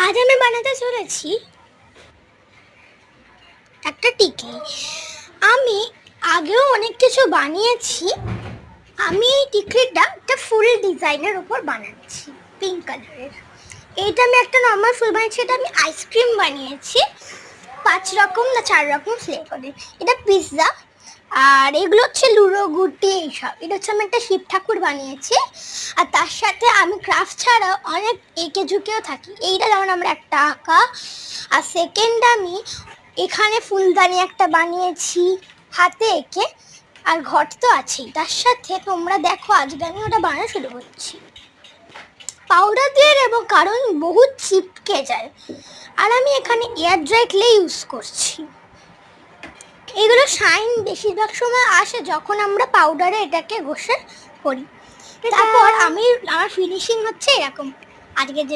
আজ আমি বানাতে চলেছি একটা টিকলি। আমি আগেও অনেক কিছু বানিয়েছি। আমি এই টিকলিটা একটা ফুল ডিজাইনের উপর বানাচ্ছি, পিঙ্ক কালারের। এইটা আমি একটা নর্মাল ফুল বানিয়েছি, এটা আমি আইসক্রিম বানিয়েছি 5 রকম না 4 রকম ফ্লেভারের। এটা পিৎজা, আর এগুলো হচ্ছে লুড়ো গুটি এইসব। এটা হচ্ছে আমি একটা শিব ঠাকুর বানিয়েছি, আর তার সাথে আমি ক্রাফট ছাড়াও অনেক এঁকে ঝুঁকেও থাকি। এইটা যেমন আমরা একটা আঁকা, আর সেকেন্ড আমি এখানে ফুলদানি একটা বানিয়েছি হাতে এঁকে, আর ঘট তো আছেই। তার সাথে তোমরা দেখো আজকে আমি ওটা বানানো শুরু করছি পাউডার দিয়ে দেবো, কারণ বহুত চিপকে যায়। আর আমি এখানে এয়ার ড্রাই ক্লে ইউজ করছি। এগুলো শাইন বেশিরভাগ সময় আসে যখন আমরা পাউডারে এটাকে ঘষে করি। তারপর আমার ফিনিশিং হচ্ছে এরকম। আজকে যে